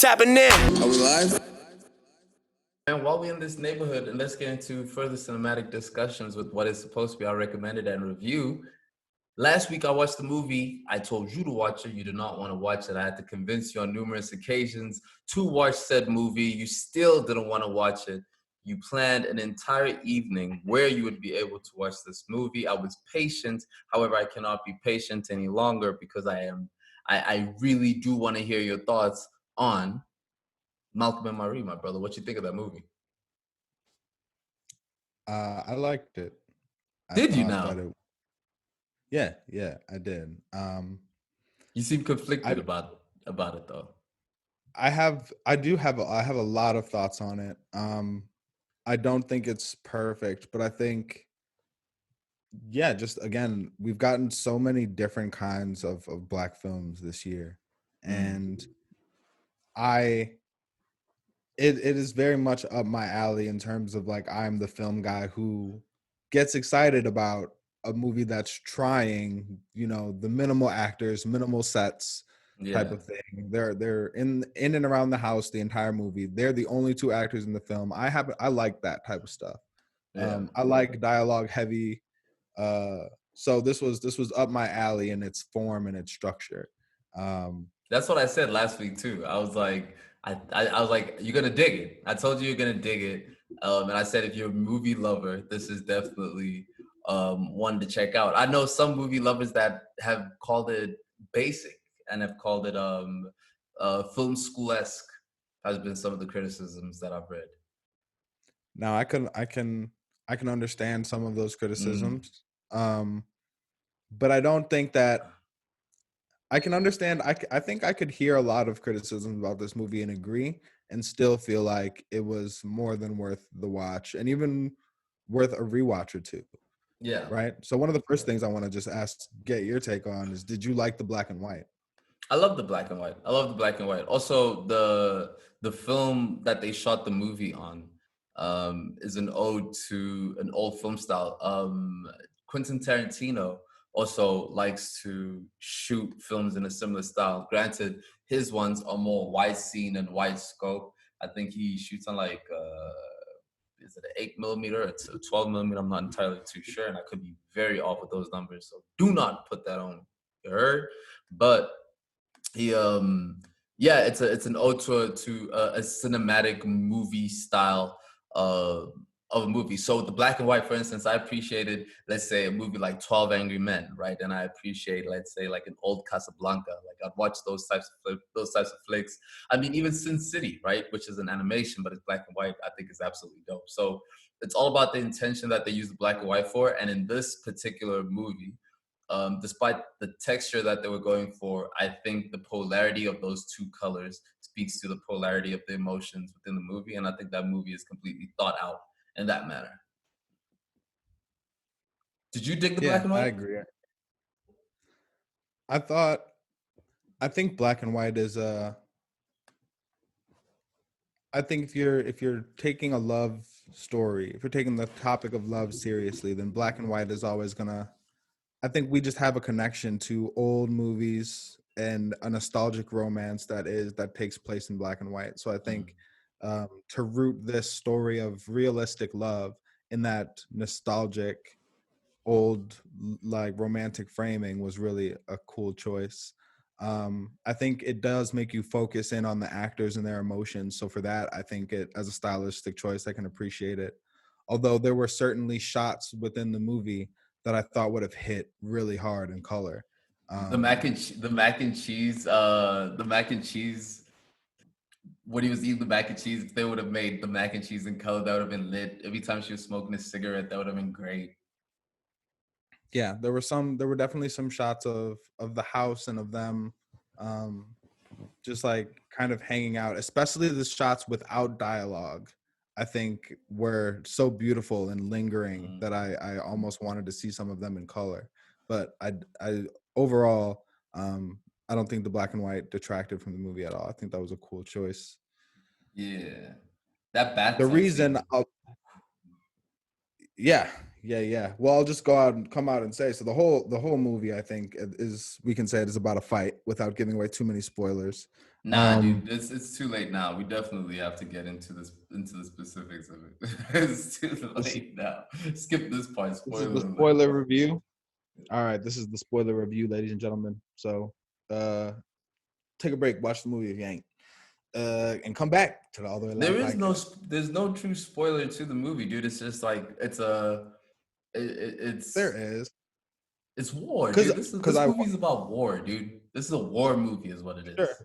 Tapping in. Are we live? And while we're in this neighborhood, and let's get into further cinematic discussions with what is supposed to be our recommended and review. Last week, I watched the movie. I told you to watch it. You did not want to watch it. I had to convince you on numerous occasions to watch said movie. You still didn't want to watch it. You planned an entire evening where you would be able to watch this movie. I was patient. However, I cannot be patient any longer because I really do want to hear your thoughts on Malcolm and Marie, my brother. What you think of that movie? I liked it. Did you now? Yeah, I did. You seem conflicted about it though. I have a lot of thoughts on it. I don't think it's perfect, but I think, yeah, just again, we've gotten so many different kinds of Black films this year, and it is very much up my alley in terms of, like, I'm the film guy who gets excited about a movie that's trying, the minimal actors, minimal sets type of thing. They're in and around the house the entire movie. They're the only two actors in the film. I like that type of stuff. I like dialogue heavy. So this was up my alley in its form and its structure. That's what I said last week too. I was like, I was like, you're gonna dig it. I told you you're gonna dig it. And I said, if you're a movie lover, this is definitely one to check out. I know some movie lovers that have called it basic and have called it film school-esque. Has been some of the criticisms that I've read. Now I can understand some of those criticisms, but I don't think that I can understand. I think I could hear a lot of criticisms about this movie and agree, and still feel like it was more than worth the watch, and even worth a rewatch or two. Yeah. Right. So one of the first things I want to just get your take on is, did you like the black and white? I love the black and white. Also, the film that they shot the movie on is an ode to an old film style. Quentin Tarantino also likes to shoot films in a similar style. Granted, his ones are more wide scene and wide scope. I think he shoots on like is it an 8mm or a 12mm? I'm not entirely too sure, and I could be very off with those numbers. So do not put that on your heard. But he it's an ode to a cinematic movie style of a movie. So the black and white, for instance, I appreciated, let's say, a movie like 12 Angry Men, right? And I appreciate, let's say, like an old Casablanca. Like I'd watch those types of flicks. I mean, even Sin City, right, which is an animation but it's black and white, I think is absolutely dope. So it's all about the intention that they use the black and white for. And in this particular movie, despite the texture that they were going for, I think the polarity of those two colors speaks to the polarity of the emotions within the movie. And I think that movie is completely thought out in that manner. Did you dig the black and white? I agree. I think black and white is I think if you're taking a love story, if you're taking the topic of love seriously, then black and white is always gonna, I think we just have a connection to old movies and a nostalgic romance that takes place in black and white. So I think to root this story of realistic love in that nostalgic, old, like, romantic framing was really a cool choice. I think it does make you focus in on the actors and their emotions. So for that, I think it, as a stylistic choice, I can appreciate it. Although there were certainly shots within the movie that I thought would have hit really hard in color. The mac and cheese. When he was eating the mac and cheese, if they would have made the mac and cheese in color, that would have been lit. Every time she was smoking a cigarette, that would have been great. Yeah, there were definitely some shots of the house and of them just like kind of hanging out, especially the shots without dialogue. I think were so beautiful and lingering that I almost wanted to see some of them in color. But I overall, I don't think the black and white detracted from the movie at all. I think that was a cool choice. Yeah, that bathtub. The reason, yeah. Well, I'll just come out and say, so the whole movie, I think, is, we can say it is about a fight without giving away too many spoilers. Nah, dude, it's too late now. We definitely have to get into the specifics of it. It's too this, late now. Skip this part. this is the Spoiler alert. spoiler review. All right, this is the spoiler review, ladies and gentlemen. So, take a break, watch the movie if you ain't, and come back to the All the Way Live There is podcast. there's no true spoiler to the movie, dude. It's just like There is, it's war, cause, dude. This is cause this I movie's about war, dude. This is a war movie, is what it sure, is.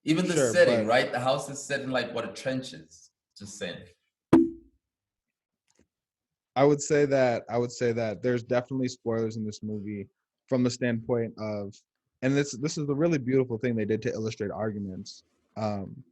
Even the sure, setting, but right? The house is set in like what a trench is. Just saying. I would say that there's definitely spoilers in this movie from the standpoint of, and this is the really beautiful thing they did to illustrate arguments. Um,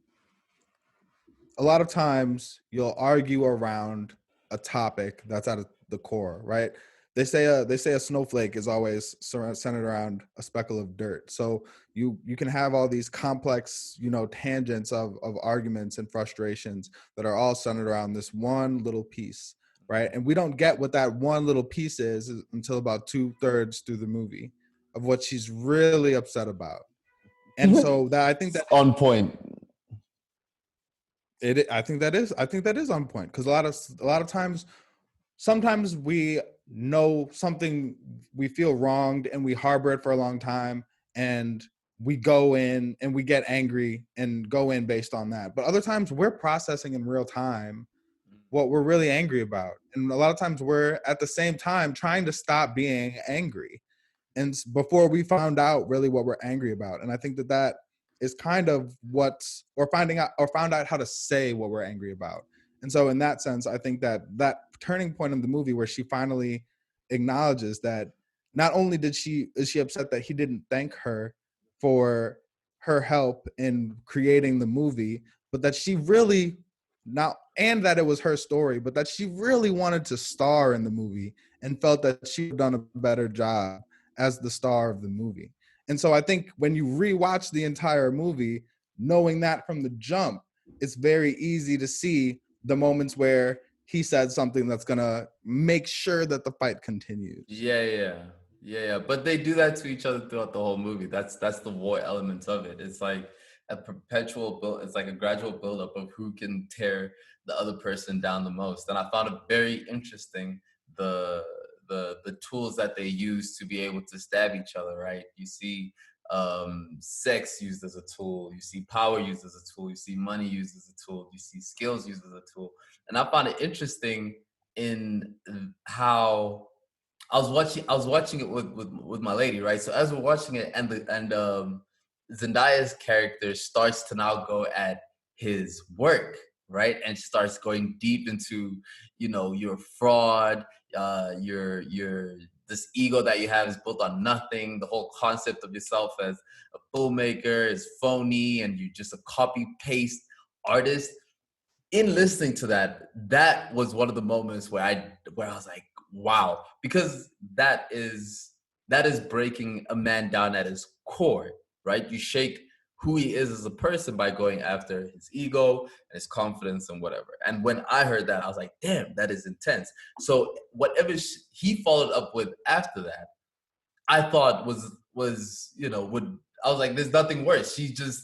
a lot of times you'll argue around a topic that's at the core, right? They say a snowflake is always centered around a speckle of dirt. So you can have all these complex, tangents of arguments and frustrations that are all centered around this one little piece, right? And we don't get what that one little piece is until about 2/3 through the movie of what she's really upset about. And so that I think that On point. I think that is on point because a lot of times, sometimes we know something, we feel wronged and we harbor it for a long time, and we go in and we get angry and go in based on that. But other times we're processing in real time what we're really angry about, and a lot of times we're at the same time trying to stop being angry and before we found out really what we're angry about. And I think that is kind of what's or finding out or found out how to say what we're angry about. And so in that sense, I think that turning point in the movie where she finally acknowledges that not only is she upset that he didn't thank her for her help in creating the movie, but that she really not and that it was her story, but that she really wanted to star in the movie and felt that she had done a better job as the star of the movie. And so I think when you rewatch the entire movie, knowing that from the jump, it's very easy to see the moments where he said something that's gonna make sure that the fight continues. Yeah. But they do that to each other throughout the whole movie. That's the war element of it. It's like a perpetual build. It's like a gradual buildup of who can tear the other person down the most. And I found it very interesting the the tools that they use to be able to stab each other. Right? You see sex used as a tool. You see power used as a tool. You see money used as a tool. You see skills used as a tool. And I found it interesting in how I was watching it with my lady, right? So as we're watching it, and Zendaya's character starts to now go at his work, right? And starts going deep into, your fraud, your this ego that you have is built on nothing. The whole concept of yourself as a filmmaker is phony, and you're just a copy paste artist. In listening to that, that was one of the moments where I was like, wow, because that is breaking a man down at his core, right? You shake who he is as a person by going after his ego and his confidence and whatever. And when I heard that, I was like, damn, that is intense. So whatever he followed up with after that, I thought was would I was like, there's nothing worse. She just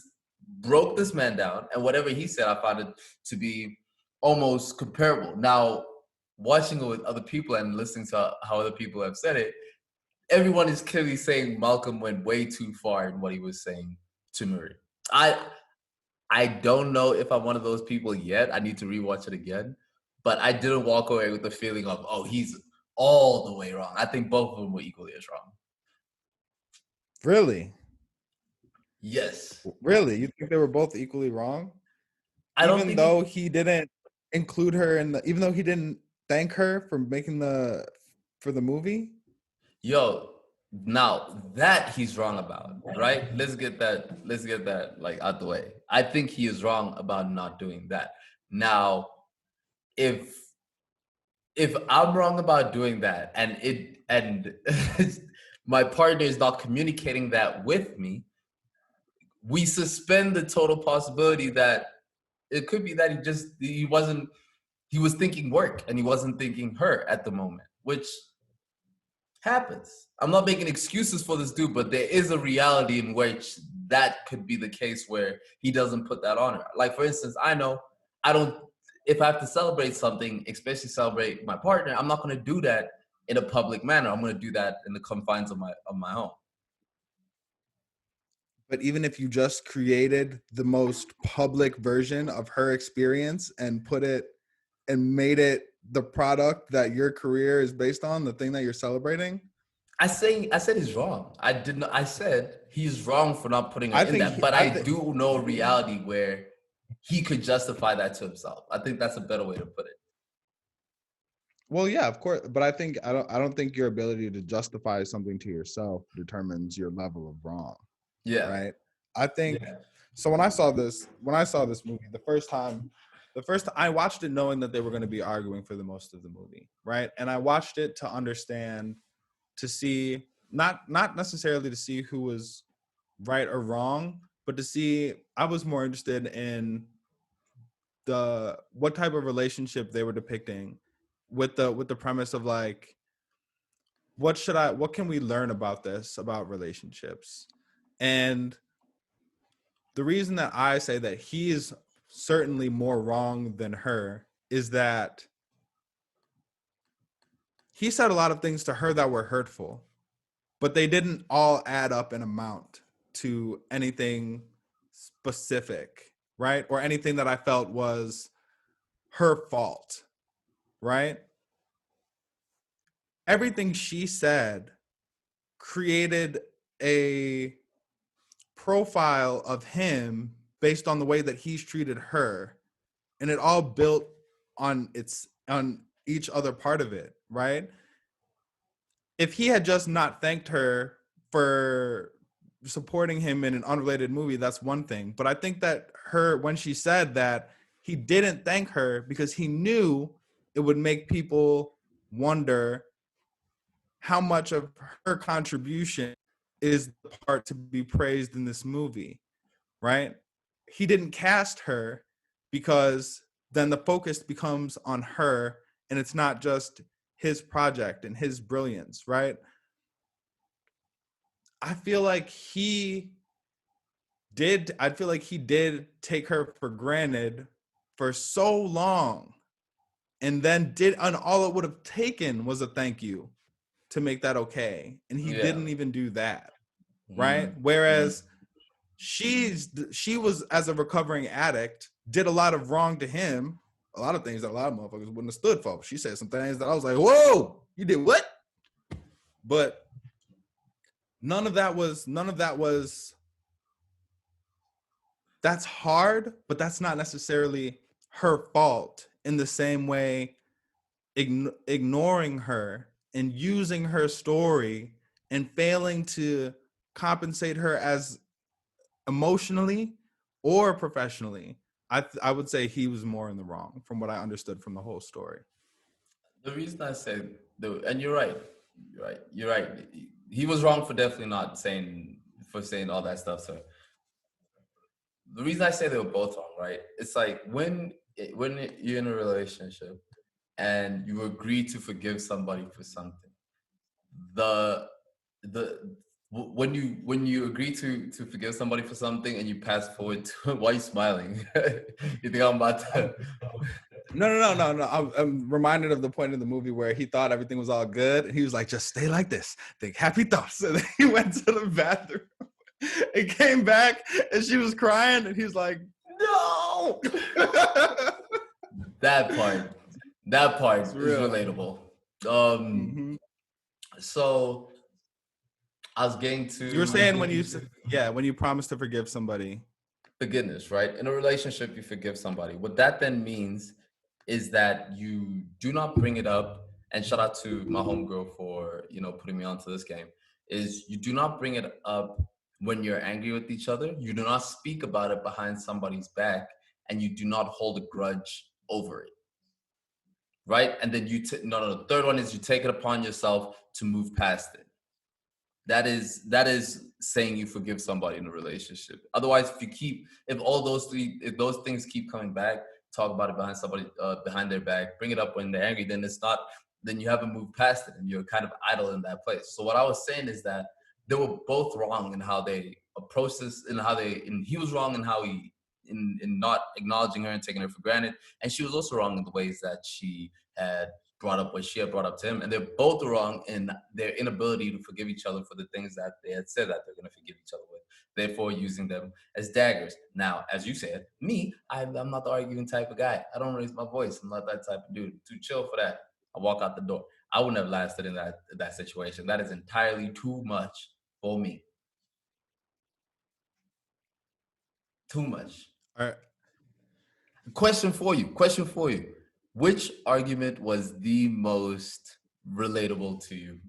broke this man down, and whatever he said, I found it to be almost comparable. Now, watching it with other people and listening to how other people have said it, everyone is clearly saying Malcolm went way too far in what he was saying to Marie. I I don't know if I'm one of those people yet. I need to rewatch it again, but I didn't walk away with the feeling of, oh, he's all the way wrong. I think both of them were equally as wrong. Really? Yes. Really? You think they were both equally wrong? I don't Even think it, though he didn't include her even though he didn't thank her for making for the movie? yo, now that he's wrong about, right? Let's get that like out the way. I think he is wrong about not doing that. Now, if I'm wrong about doing that and my partner is not communicating that with me, we suspend the total possibility that it could be that he was thinking work and he wasn't thinking her at the moment, which Happens. I'm not making excuses for this dude, but there is a reality in which that could be the case where he doesn't put that on her. Like for instance, I know I don't. If I have to celebrate something, especially celebrate my partner, I'm not going to do that in a public manner. I'm going to do that in the confines of my home. But even if you just created the most public version of her experience and put it and made it the product that your career is based on, the thing that you're celebrating, I said he's wrong. I did not. I said he's wrong for not putting her I in think that. he- But I I think do know a reality where he could justify that to himself. I think that's a better way to put it. well, yeah, of course, but I don't think your ability to justify something to yourself determines your level of wrong, Yeah. right? I think Yeah. so. When I saw this movie the first time, I watched it knowing that they were going to be arguing for the most of the movie, right? And I watched it to understand, to see, not necessarily to see who was right or wrong, but to see, I was more interested in the what type of relationship they were depicting, with the premise of like, what can we learn about this, about relationships. And the reason that I say that he is certainly more wrong than her is that he said a lot of things to her that were hurtful, but they didn't all add up and amount to anything specific, right? Or anything that I felt was her fault, right? Everything she said created a profile of him based on the way that he's treated her, and it all built on each other part of it, right? If he had just not thanked her for supporting him in an unrelated movie, that's one thing. But I think that when she said that he didn't thank her because he knew it would make people wonder how much of her contribution is the part to be praised in this movie, right? He didn't cast her because then the focus becomes on her and it's not just his project and his brilliance, right? I feel like he did take her for granted for so long, and then and all it would have taken was a thank you to make that okay. And he Yeah. didn't even do that, right? Whereas she was, as a recovering addict, did a lot of wrong to him, a lot of things that a lot of motherfuckers wouldn't have stood for. She said some things that I was like, whoa, you did what? But none of that was that's hard, but that's not necessarily her fault. In the same way, ignoring her and using her story and failing to compensate her as emotionally or professionally, I would say he was more in the wrong from what I understood from the whole story. The reason I said, and you're right. He was wrong for definitely not saying all that stuff. So the reason I say they were both wrong, right? It's like when you're in a relationship and you agree to forgive somebody for something, the when you agree to forgive somebody for something and you pass forward to why are you smiling? You think I'm about to? No. I'm reminded of the point in the movie where he thought everything was all good, and he was like, "Just stay like this, think happy thoughts." And then he went to the bathroom and came back, and she was crying, and he was like, "No." That part is relatable. So I was getting to. You were saying when you promise to forgive somebody. Forgiveness, right? In a relationship, you forgive somebody. What that then means is that you do not bring it up. And shout out to my homegirl for putting me onto this game. Is you do not bring it up when you're angry with each other. You do not speak about it behind somebody's back, and you do not hold a grudge over it. Right? And then the third one is you take it upon yourself to move past it. That is saying you forgive somebody in a relationship. Otherwise, if those things keep coming back, talk about it behind somebody behind their back, bring it up when they're angry, then then you haven't moved past it and you're kind of idle in that place. So what I was saying is that they were both wrong in how they approached this, and and he was wrong in how he in not acknowledging her and taking her for granted, and she was also wrong in the ways that she had brought up what she had brought up to him, and they're both wrong in their inability to forgive each other for the things that they had said that they're going to forgive each other with, therefore using them as daggers. Now, as you said, I'm not the arguing type of guy. I don't raise my voice. I'm not that type of dude. Too chill for that. I walk out the door. I wouldn't have lasted in that situation. That is entirely too much for me. Too much. All right. Question for you. Question for you. Which argument was the most relatable to you?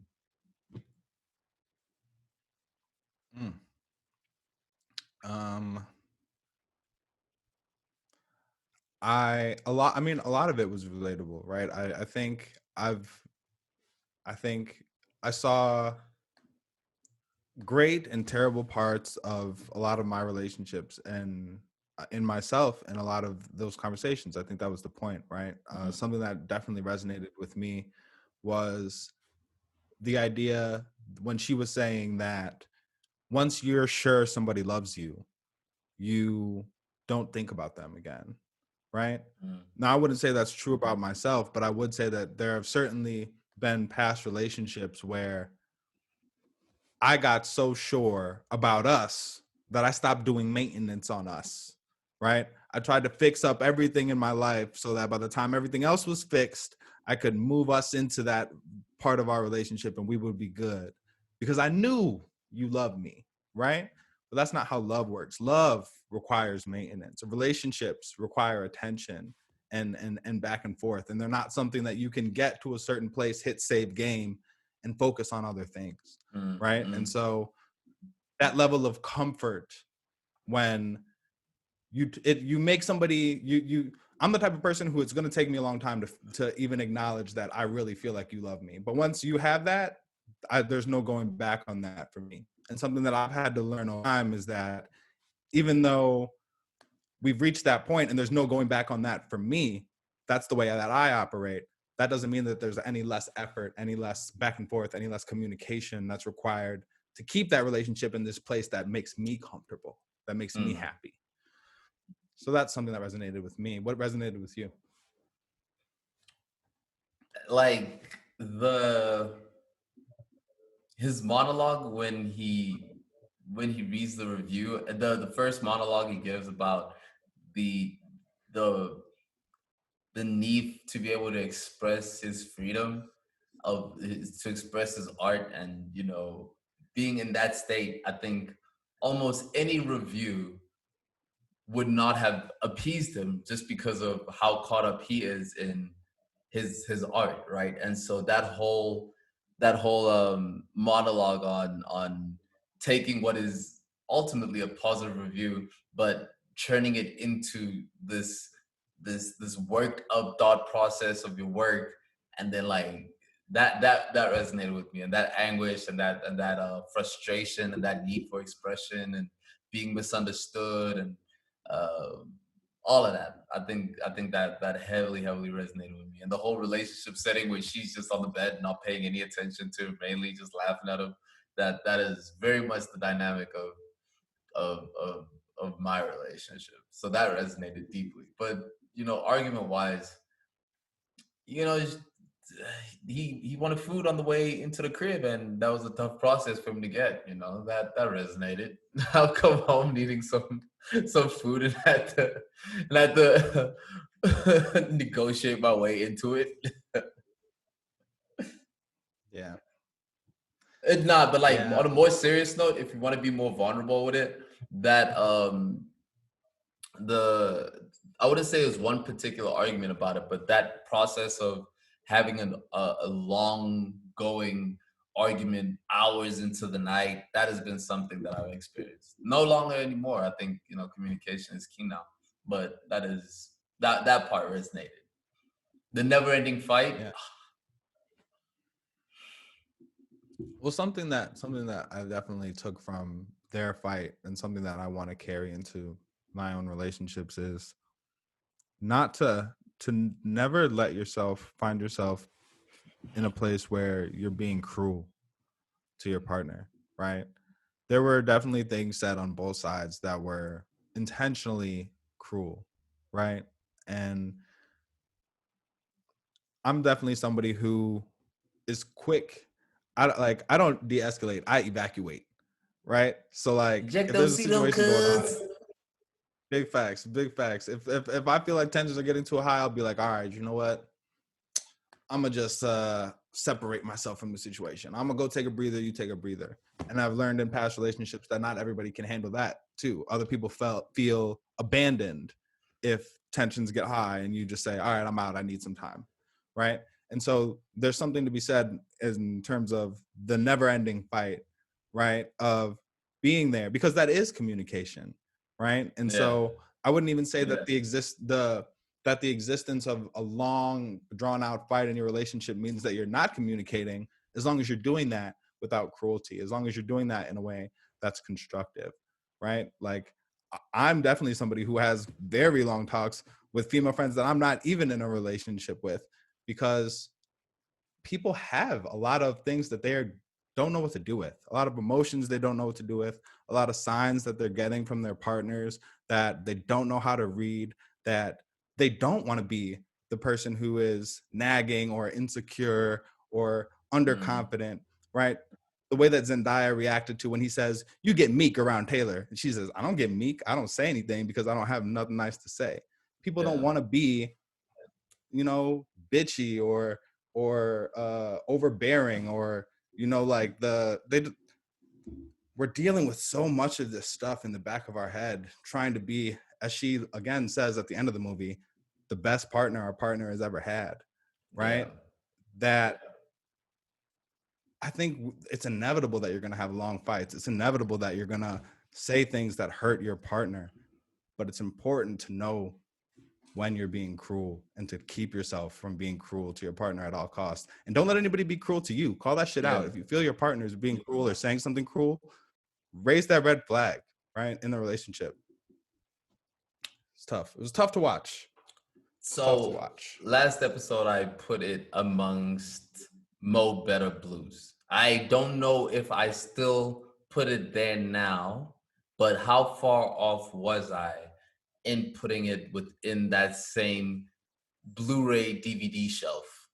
A lot of it was relatable, right? I think I saw great and terrible parts of a lot of my relationships and in myself and a lot of those conversations. I think that was the point, right? Something that definitely resonated with me was the idea when she was saying that once you're sure somebody loves you, you don't think about them again, right? Now, I wouldn't say that's true about myself, but I would say that there have certainly been past relationships where I got so sure about us that I stopped doing maintenance on us, right? I tried to fix up everything in my life so that by the time everything else was fixed, I could move us into that part of our relationship and we would be good because I knew you loved me, right? But that's not how love works. Love requires maintenance. Relationships require attention and back and forth. And they're not something that you can get to a certain place, hit save game, and focus on other things, right? And so that level of comfort when you make somebody I'm the type of person who it's going to take me a long time to even acknowledge that I really feel like you love me. But once you have that, there's no going back on that for me. And something that I've had to learn over time is that even though we've reached that point and there's no going back on that for me, that's the way that I operate. That doesn't mean that there's any less effort, any less back and forth, any less communication that's required to keep that relationship in this place that makes me comfortable, that makes me happy. So that's something that resonated with me. What resonated with you? Like his monologue when he reads the review, the first monologue he gives about the need to be able to express his freedom to express his art, and being in that state. I think almost any review would not have appeased him just because of how caught up he is in his art, right? And so that whole monologue on taking what is ultimately a positive review but turning it into this worked up thought process of your work, and then like that resonated with me, and that anguish and that frustration and that need for expression and being misunderstood and uh, all of that. I think that heavily resonated with me, and the whole relationship setting where she's just on the bed not paying any attention to him, mainly just laughing at him. That is very much the dynamic of my relationship. So that resonated deeply. But argument wise, you know, he wanted food on the way into the crib, and that was a tough process for him to get. That resonated. I'll come home needing some food and had to negotiate my way into it. Yeah. It's not, but like Yeah. on a more serious note, if you want to be more vulnerable with it, that the I wouldn't say there's one particular argument about it, but that process of having a long going argument hours into the night, that has been something that I've experienced. No longer anymore. I think communication is key now, but that part resonated. The never ending fight. Yeah. Well, something that I definitely took from their fight and something that I want to carry into my own relationships is not to never let yourself find yourself in a place where you're being cruel to your partner, right? There were definitely things said on both sides that were intentionally cruel, right? And I'm definitely somebody who is quick. I don't de-escalate, I evacuate, right? So like Jack if them there's a see them situation going on, cuz. big facts, big facts. If I feel like tensions are getting too high, I'll be like, all right, you know what? I'm gonna just separate myself from the situation. I'm gonna go take a breather. You take a breather. And I've learned in past relationships that not everybody can handle that too. Other people feel abandoned if tensions get high, and you just say, "All right, I'm out. I need some time," right? And so there's something to be said in terms of the never-ending fight, right? Of being there, because that is communication, right? And Yeah. so I wouldn't even say that the existence of a long drawn out fight in your relationship means that you're not communicating, as long as you're doing that without cruelty, as long as you're doing that in a way that's constructive, right? Like I'm definitely somebody who has very long talks with female friends that I'm not even in a relationship with, because people have a lot of things that they don't know what to do with, a lot of emotions they don't know what to do with, a lot of signs that they're getting from their partners that they don't know how to read, that they don't want to be the person who is nagging or insecure or Mm. underconfident, right? The way that Zendaya reacted to when he says, "You get meek around Taylor." And she says, "I don't get meek. I don't say anything because I don't have nothing nice to say." People don't Yeah. want to be, bitchy or overbearing, or like we're dealing with so much of this stuff in the back of our head, trying to be, as she again says at the end of the movie, the best partner our partner has ever had, Yeah. right? That I think it's inevitable that you're going to have long fights. It's inevitable that you're going to say things that hurt your partner, but it's important to know when you're being cruel and to keep yourself from being cruel to your partner at all costs. And don't let anybody be cruel to you. Call that shit Yeah. out. If you feel your partner is being cruel or saying something cruel, raise that red flag, right? In the relationship. It's tough. It was tough to watch. It's tough to So watch. last episode I put it amongst Mo Better Blues. I don't know if I still put it there now, but how far off was I in putting it within that same Blu-ray DVD shelf?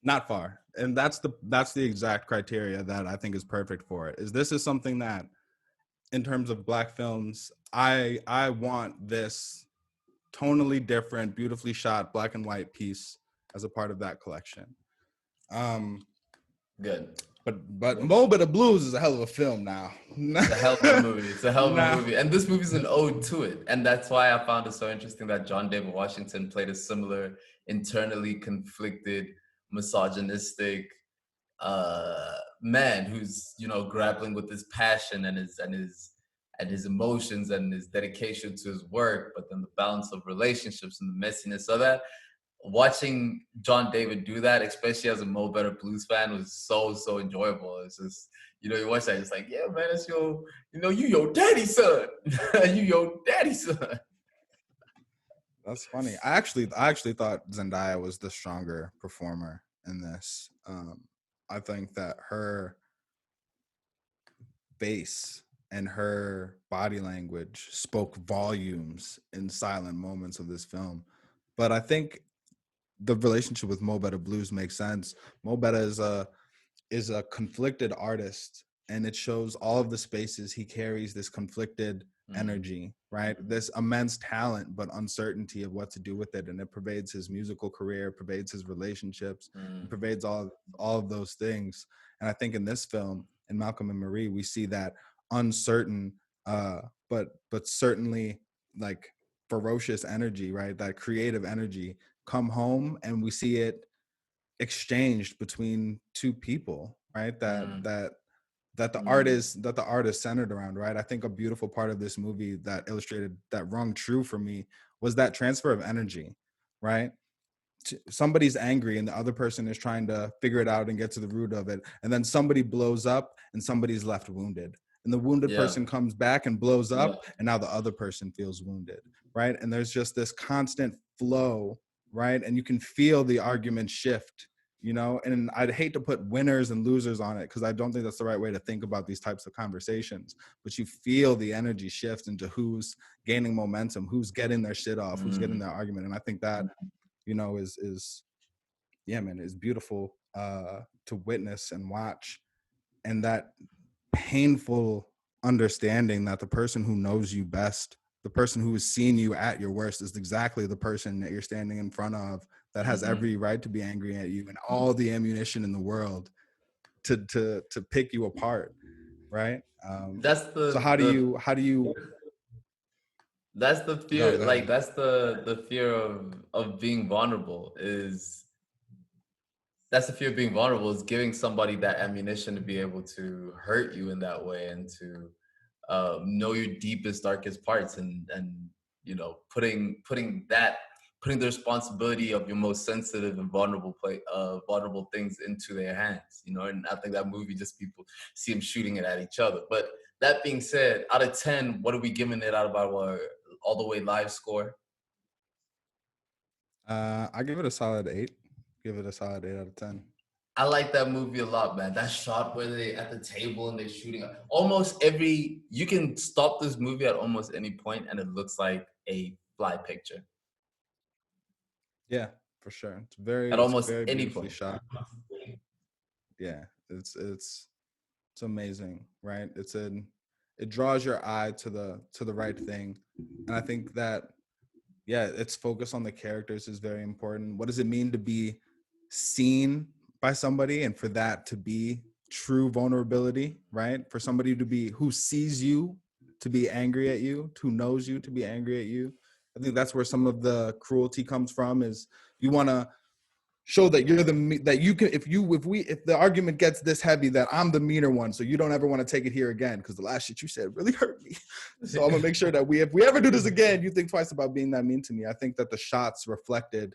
Not far. And that's the exact criteria that I think is perfect for it. This is something that, in terms of Black films, I want this tonally different, beautifully shot black and white piece as a part of that collection. Good. But Mo Better Blues is a hell of a film now. It's a hell of a movie. It's a hell of a Now, movie. And this movie's an ode to it. And that's why I found it so interesting that John David Washington played a similar internally conflicted, misogynistic man who's, grappling with his passion and his emotions and his dedication to his work, but then the balance of relationships and the messiness of that. Watching John David do that, especially as a Mo Better Blues fan, was so enjoyable. It's just, you watch that, it's like, yeah, man, it's you your daddy's son. You your daddy's son. that's funny. I actually thought Zendaya was the stronger performer in this. I think that her face and her body language spoke volumes in silent moments of this film. But I think the relationship with Mo Better Blues makes sense. Mo Better is a conflicted artist, and it shows all of the spaces he carries this conflicted Mm, energy, right? This immense talent, but uncertainty of what to do with it. And it pervades his musical career, pervades his relationships, it mm, pervades all of those things. And I think in this film, in Malcolm and Marie, we see that uncertain, uh, but certainly like ferocious energy, right? That creative energy come home, and we see it exchanged between two people, right? that mm, that that the art mm. is that the art is centered around, right? I think a beautiful part of this movie that illustrated that rung true for me was that transfer of energy, right? Somebody's angry and the other person is trying to figure it out and get to the root of it, and then somebody blows up and somebody's left wounded, and the wounded Yeah. person comes back and blows up, and now the other person feels wounded, right? And there's just this constant flow right? And you can feel the argument shift, you know. And I'd hate to put winners and losers on it because I don't think that's the right way to think about these types of conversations. But you feel the energy shift into who's gaining momentum, who's getting their shit off, who's getting Mm. their argument. And I think that, you know, is yeah, man, is beautiful to witness and watch. And that painful understanding that the person who knows you best, the person who has seen you at your worst, is exactly the person that you're standing in front of that has Mhm. every right to be angry at you and all the ammunition in the world to pick you apart, right? That's So the how do you that's the go fear, like ahead? that's the fear of being vulnerable is that's the fear of being vulnerable is giving somebody that ammunition to be able to hurt you in that way and to know your deepest darkest parts and you know putting the responsibility of your most sensitive and vulnerable things into their hands, you know. And I think that movie just people see them shooting it at each other. But that being said, out of 10, what are we giving it out of our all the way live score? I give it a solid 8. Give it a solid 8 out of 10. I like that movie a lot, man. That shot where they at the table and they're shooting almost every. You can stop this movie at almost any point, and it looks like a fly picture Yeah, for sure. at It's almost very any beautifully point. shot. Yeah, it's amazing, right? It draws your eye to the right thing. And I think that, yeah, its focus on the characters is very important. What does it mean to be seen by somebody, and for that to be true vulnerability, right? For somebody to be who sees you to be angry at you, who knows you to be angry at you. I think that's where some of the cruelty comes from, is you want to show that you're that you can, if the argument gets this heavy, that I'm the meaner one, so you don't ever want to take it here again because the last shit you said really hurt me. So I'm gonna make sure that if we ever do this again, you think twice about being that mean to me. I think that the shots reflected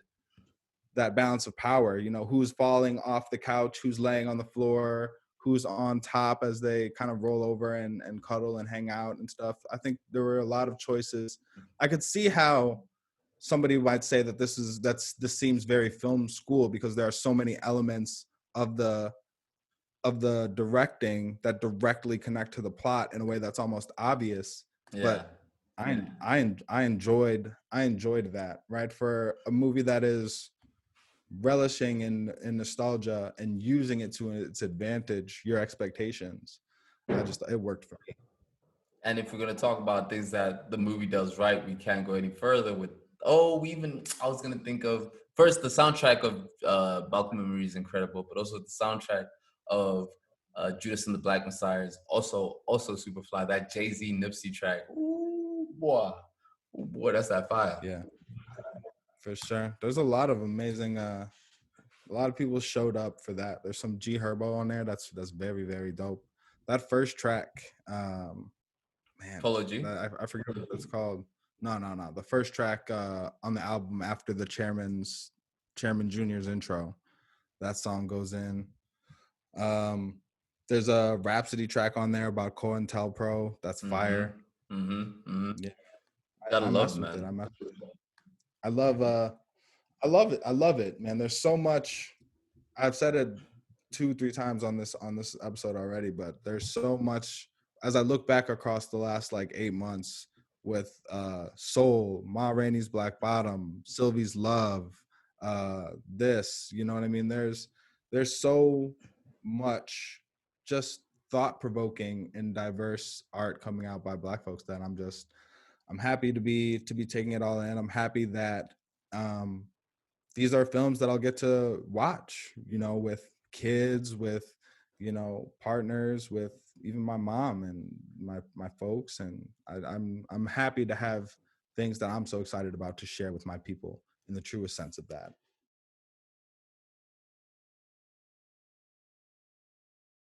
that balance of power, you know, who's falling off the couch, who's laying on the floor, who's on top as they kind of roll over and cuddle and hang out and stuff. I think there were a lot of choices. I could see how somebody might say that this seems very film school because there are so many elements of the directing that directly connect to the plot in a way that's almost obvious. Yeah, But I enjoyed that, right? For a movie that is relishing in nostalgia and using it to its advantage, your expectations, it worked for me. and if we're gonna talk about things that the movie does right, we can't go any further with. Oh, we even I was gonna think of first the soundtrack of Malcolm and Marie is incredible, but also the soundtrack of Judas and the Black Messiah is also super fly. That Jay-Z Nipsey track, ooh boy, that's that fire. Yeah, for sure. There's a lot of amazing a lot of people showed up for that. There's some G Herbo on there. That's very, very dope. That first track, man, Polo G. I forget what it's called. No. The first track on the album after the Chairman Junior's intro, that song goes in. Um, there's a Rhapsody track on there about COINTELPRO. That's Mm-hmm. fire. Mm-hmm. Mm-hmm. Yeah, Gotta I love, mess with it. man. I mess with it. I love I love it. I love it, man. There's so much. I've said it 2-3 times on this episode already, but there's so much as I look back across the last like 8 months with Soul, Ma Rainey's Black Bottom, Sylvie's Love, this, you know what I mean? There's so much just thought provoking and diverse art coming out by Black folks that I'm happy to be taking it all in. I'm happy that um these are films that I'll get to watch, you know, with kids, with, you know, partners, with even my mom and my folks. And I'm happy to have things that I'm so excited about to share with my people in the truest sense of that.